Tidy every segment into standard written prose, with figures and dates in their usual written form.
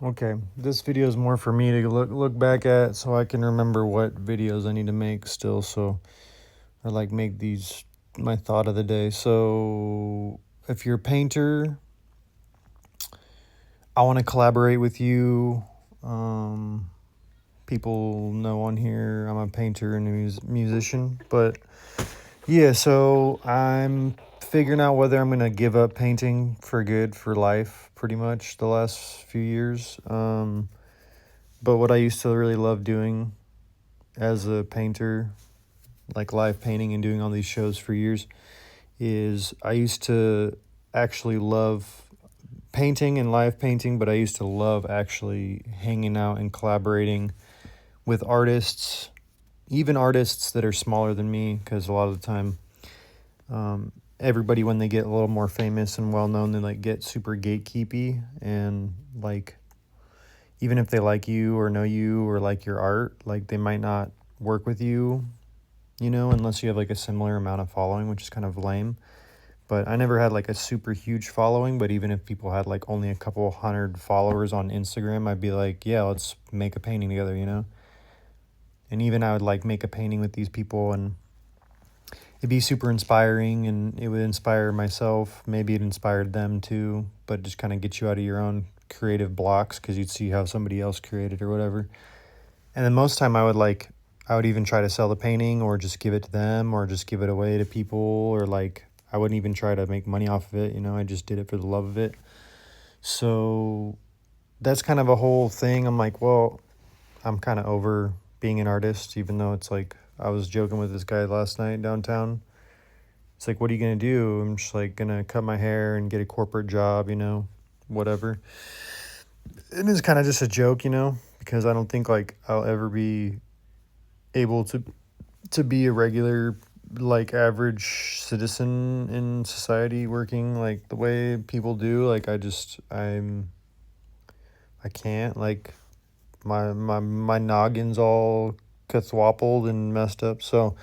Okay, this video is more for me to look back at so I can remember what videos I need to make still. So, or like make these my thought of the day. So, if you're a painter, I want to collaborate with you. Um, People know on here I'm a painter and a musician, but yeah, so I'm figuring out whether I'm gonna give up painting for good for life, pretty much the last few years. But what I used to really love doing as a painter, like live painting and doing all these shows for years, is I used to actually love painting and live painting, but I used to love actually hanging out and collaborating with artists, even artists that are smaller than me, because a lot of the time, everybody when they get a little more famous and well known, they like get super gatekeepy and like even if they like you or know you or like your art, like they might not work with you, unless you have like a similar amount of following, which is kind of lame. But I never had like a super huge following, but even if people had like only a couple hundred followers on Instagram, I'd be like, yeah, let's make a painting together. And even I would like make a painting with these people and it'd be super inspiring and it would inspire myself. Maybe it inspired them too, but just kind of get you out of your own creative blocks because you'd see how somebody else created or whatever. And then most time I would even try to sell the painting or just give it to them or just give it away to people or like I wouldn't even try to make money off of it. I just did it for the love of it. So that's kind of a whole thing. I'm like, well, I'm kind of over being an artist, even though it's like I was joking with this guy last night downtown. It's like, what are you going to do? I'm just like going to cut my hair and get a corporate job, whatever. And it's kind of just a joke, because I don't think like I'll ever be able to be a regular like average citizen in society working like the way people do. Like I can't like my noggin's all kathwappled and messed up. So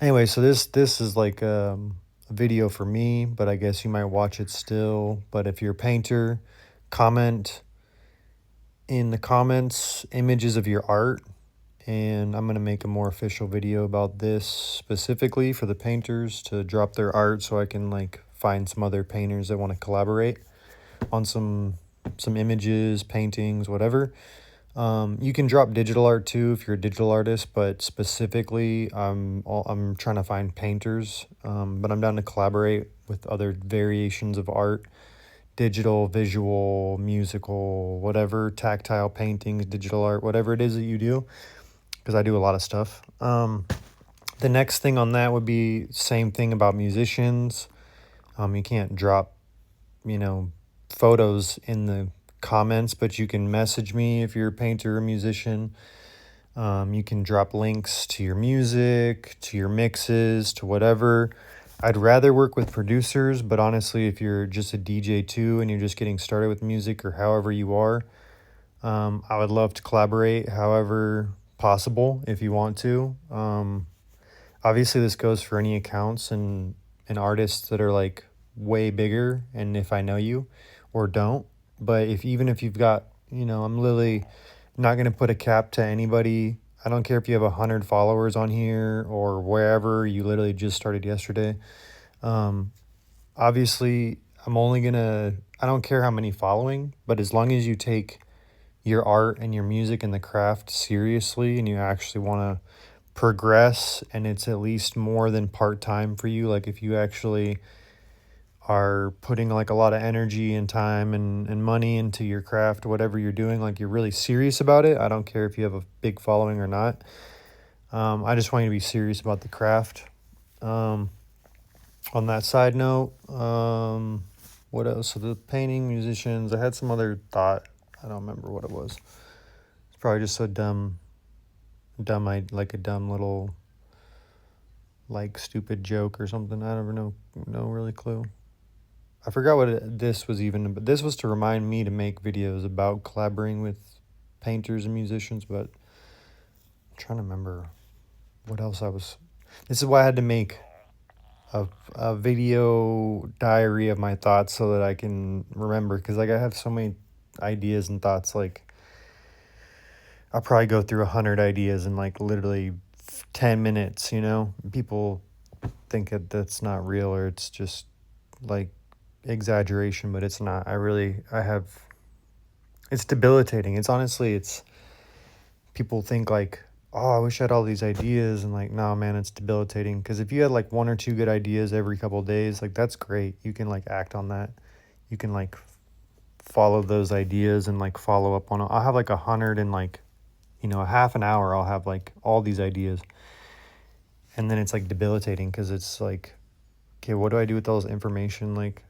anyway, so this is like a video for me, but I guess you might watch it still. But if you're a painter, comment in the comments images of your art, and I'm going to make a more official video about this specifically for the painters to drop their art so I can like find some other painters that want to collaborate on some images, paintings, whatever. You can drop digital art too if you're a digital artist, but specifically, I'm trying to find painters. But I'm down to collaborate with other variations of art, digital, visual, musical, whatever, tactile paintings, digital art, whatever it is that you do, because I do a lot of stuff. The next thing on that would be same thing about musicians. You can't drop, you know, photos in the comments, but you can message me if you're a painter or musician. You can drop links to your music, to your mixes, to whatever. I'd rather work with producers, but honestly, if you're just a DJ too and you're just getting started with music or however you are, I would love to collaborate however possible if you want to. Obviously, this goes for any accounts and artists that are like way bigger, and if I know you or don't. But if even if you've got, I'm literally not gonna put a cap to anybody. I don't care if you have 100 followers on here or wherever you literally just started yesterday. Um, Obviously, I'm only gonna. I don't care how many following, but as long as you take your art and your music and the craft seriously and you actually want to progress and it's at least more than part-time for you, like if you actually are putting like a lot of energy and time and money into your craft, whatever you're doing, like you're really serious about it. I don't care if you have a big following or not. I just want you to be serious about the craft. um, on that side note, what else? So the painting, musicians, I had some other thought. I don't remember what it was. It's probably just so dumb. I like a dumb little like stupid joke or something. I never know, no really clue. I forgot what this was even, but this was to remind me to make videos about collaborating with painters and musicians. But I'm trying to remember what else I was. This is why I had to make a video diary of my thoughts so that I can remember, because like I have so many ideas and thoughts. Like, I'll probably go through 100 ideas in like literally 10 minutes, you know? People think that that's not real, or it's just like exaggeration, but it's not. I have, it's debilitating. It's honestly, it's, people think like, oh, I wish I had all these ideas, and like, no, man, it's debilitating. Because if you had like one or two good ideas every couple of days, like, that's great. You can like act on that. You can like follow those ideas and like follow up on it. I'll have like 100 in like, a half an hour. I'll have like all these ideas, and then it's like debilitating because it's like, okay, what do I do with all this information? Like,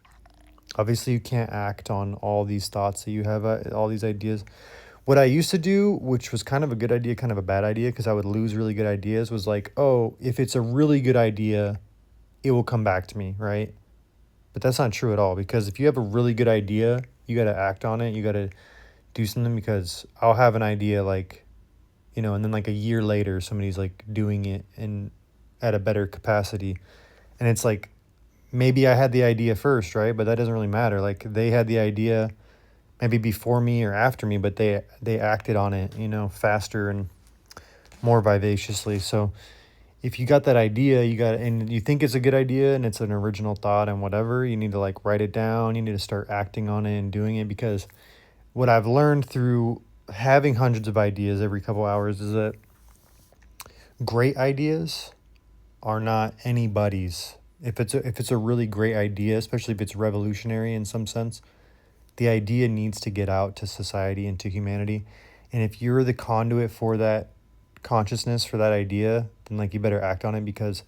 obviously you can't act on all these thoughts that you have, all these ideas. What I used to do, which was kind of a good idea, kind of a bad idea, because I would lose really good ideas, was like, oh, if it's a really good idea, it will come back to me, right? But that's not true at all, because if you have a really good idea, you got to act on it. You got to do something, because I'll have an idea like, and then like a year later, somebody's like doing it and at a better capacity. And it's like, maybe I had the idea first, right? But that doesn't really matter. Like, they had the idea maybe before me or after me, but they acted on it, faster and more vivaciously. So if you got that idea, and you think it's a good idea and it's an original thought and whatever, you need to like write it down. You need to start acting on it and doing it, because what I've learned through having hundreds of ideas every couple hours is that great ideas are not anybody's. If it's a really great idea, especially if it's revolutionary in some sense, the idea needs to get out to society and to humanity. And if you're the conduit for that consciousness, for that idea, then like you better act on it, because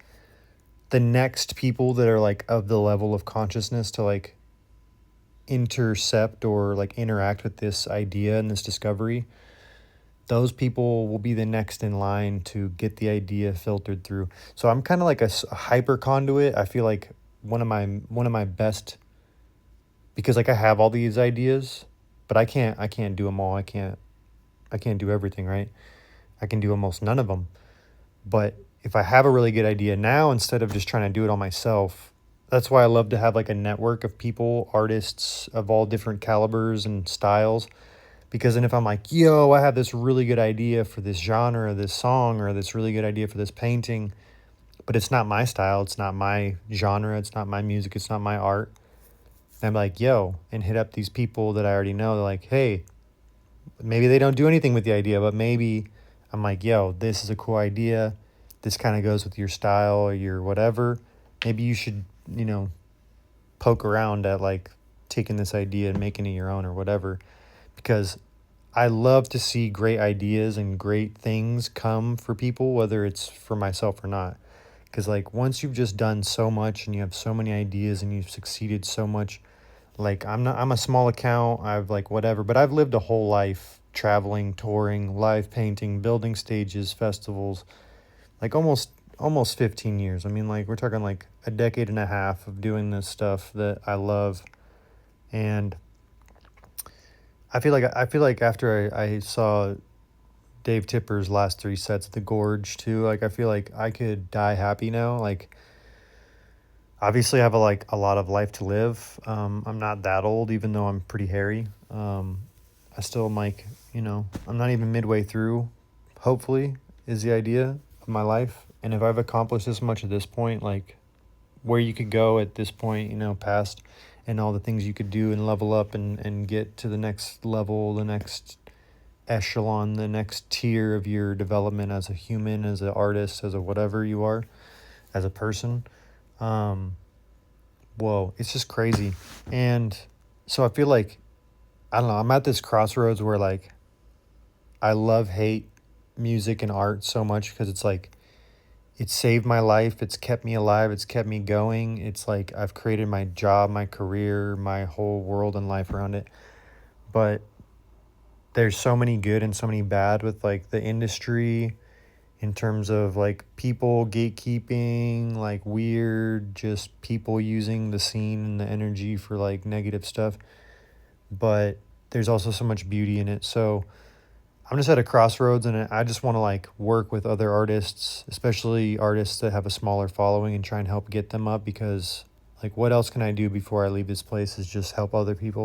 the next people that are like of the level of consciousness to like intercept or like interact with this idea and this discovery, those people will be the next in line to get the idea filtered through. So I'm kind of like a hyper conduit. I feel like one of my best, because like I have all these ideas, but I can't do them all. I can't do everything, right? I can do almost none of them. But if I have a really good idea now, instead of just trying to do it all myself, that's why I love to have like a network of people, artists of all different calibers and styles. Because then if I'm like, yo, I have this really good idea for this genre, this song, or this really good idea for this painting, but it's not my style, it's not my genre, it's not my music, it's not my art. And I'm like, yo, and hit up these people that I already know. They're like, hey, maybe they don't do anything with the idea, but maybe I'm like, yo, this is a cool idea. This kind of goes with your style or your whatever. Maybe you should, poke around at like taking this idea and making it your own or whatever. Because I love to see great ideas and great things come for people, whether it's for myself or not. Because like once you've just done so much and you have so many ideas and you've succeeded so much, like I'm a small account, I've like whatever, but I've lived a whole life traveling, touring, live painting, building stages, festivals, like almost 15 years. I mean, like we're talking like a decade and a half of doing this stuff that I love. And I feel like after I saw Dave Tipper's last three sets at the Gorge too, like I feel like I could die happy now. Like, obviously I have a lot of life to live. I'm not that old, even though I'm pretty hairy. I still am like, I'm not even midway through, hopefully, is the idea of my life. And if I've accomplished this much at this point, like where you could go at this point, past, and all the things you could do and level up and get to the next level, the next echelon, the next tier of your development as a human, as an artist, as a whatever you are, as a person. Whoa, it's just crazy. And so I feel like, I don't know, I'm at this crossroads where like I love hate music and art so much, because it's like it saved my life, it's kept me alive, it's kept me going. It's like I've created my job, my career, my whole world and life around it. But there's so many good and so many bad with like the industry, in terms of like people gatekeeping, like weird, just people using the scene and the energy for like negative stuff. But there's also so much beauty in it. So I'm just at a crossroads, and I just want to like work with other artists, especially artists that have a smaller following, and try and help get them up, because like what else can I do before I leave this place is just help other people.